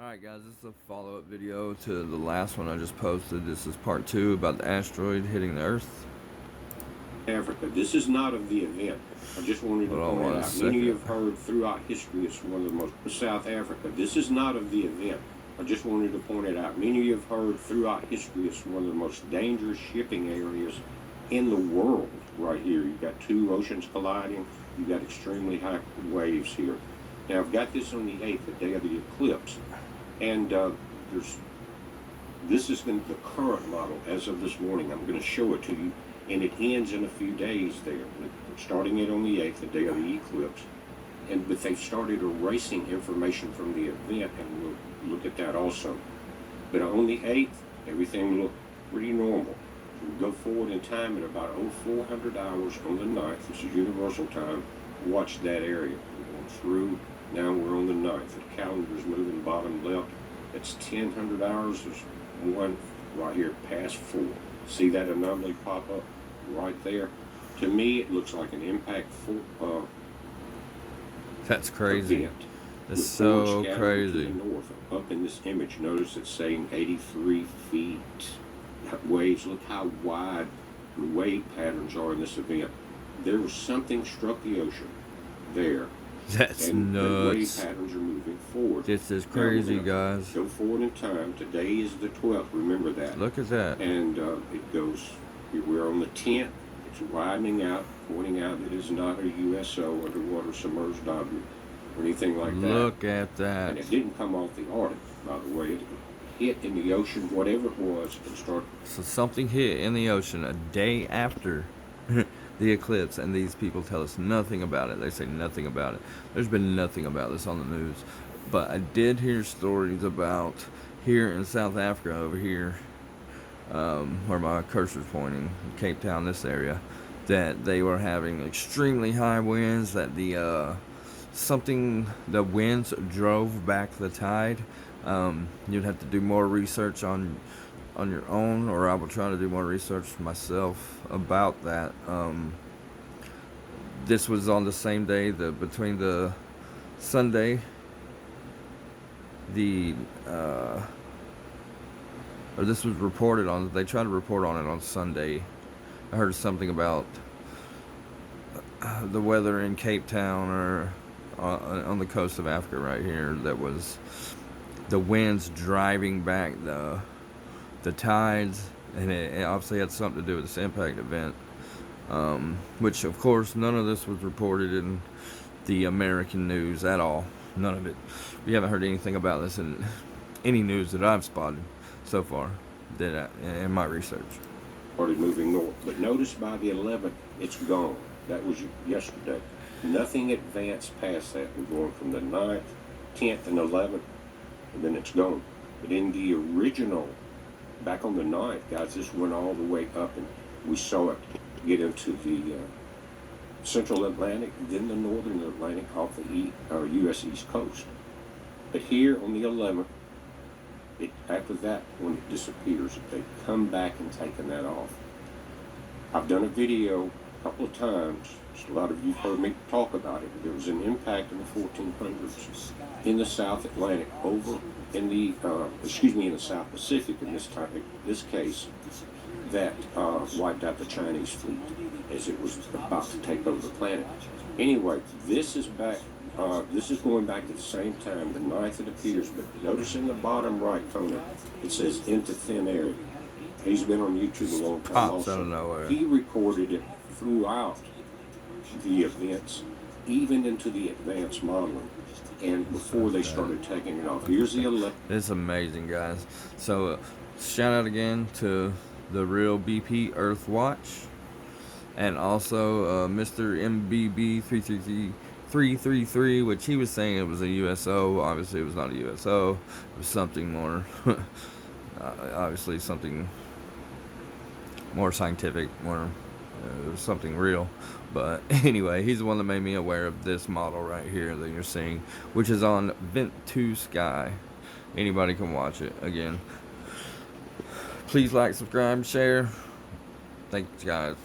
Alright guys, this is a follow-up video to the last one I just posted. This is part 2 about the asteroid hitting the Earth. Africa. This is not of the event. I just wanted to point out. Many of you have heard throughout history it's one of the most... South Africa. This is not of the event. I just wanted to point it out. Many of you have heard throughout history it's one of the most dangerous shipping areas in the world right here. You've got two oceans colliding. You've got extremely high waves here. Now, I've got this on the 8th, the day of the eclipse. And this is the current model as of this morning. I'm going to show it to you, and it ends in a few days there. Starting it on the 8th, the day of the eclipse. But they've started erasing information from the event, and we'll look at that also. But on the 8th, everything looked pretty normal. We'll go forward in time at about 0400 hours on the 9th. This is universal time. Watch that area. We're going through. Now we're on the 9th. The calendar's moving bottom left. That's 1000 hours. There's one right here past 4. See that anomaly pop up right there? To me, it looks like an impact That's crazy. Event. That's so crazy. To the north, up in this image, notice it's saying 83 feet. Waves, look how wide the wave patterns are in this event. There was something struck the ocean there. That's and nuts. The wave patterns are moving forward. This is crazy, guys. Go forward in time. Today is the 12th. Remember that. Look at that. And it goes. We're on the 10th. It's widening out, pointing out that it's not a USO, underwater submerged object, or anything like that. Look at that. And it didn't come off the Arctic, by the way. It hit in the ocean, whatever it was, and started. So something hit in the ocean a day after the eclipse, and these people tell us nothing about it. They say nothing about it. There's been nothing about this on the news. But I did hear stories about here in South Africa, over here, where my cursor's pointing, Cape Town, this area, that they were having extremely high winds, that the winds drove back the tide. You'd have to do more research on your own, or I will try to do more research myself about that. This was on the same day, between the Sunday, or this was reported on. They tried to report on it on Sunday. I heard something about the weather in Cape Town, or on the coast of Africa right here, that was the winds driving back the tides, and it obviously had something to do with this impact event, which of course none of this was reported in the American news at all. None of it. We haven't heard anything about this in any news that I've spotted so far in my research. Started moving north, but notice by the 11th it's gone. That was yesterday. Nothing advanced past that. We're going from the 9th, 10th, and 11th, and then it's gone. But in the original, back on the 9th, guys, this went all the way up, and we saw it get into the central Atlantic, then the northern Atlantic off the U.S. East Coast. But here on the 11th, after that, when it disappears, they come back and taken that off. I've done a video a couple of times. A lot of you have heard me talk about it. There was an impact in the 1400s in the South Atlantic, over in the in the South Pacific in this case, that wiped out the Chinese fleet as it was about to take over the planet. Anyway, this is back. This is going back to the same time, the 9th it appears, but notice in the bottom right corner, it says into thin air. He's been on YouTube a long time. Pops out of nowhere. He recorded it throughout the events, even into the advanced modeling, and before they started taking it off. Here's the 11th. It's amazing, guys. So shout out again to the real BP Earth Watch, and also Mr. MBB 333, which he was saying it was a USO. Obviously it was not a USO. It was something more obviously something more scientific, it was something real. But anyway, he's the one that made me aware of this model right here that you're seeing, which is on Vent 2 Sky. Anybody can watch it. Again, please like, subscribe, share. Thanks, guys.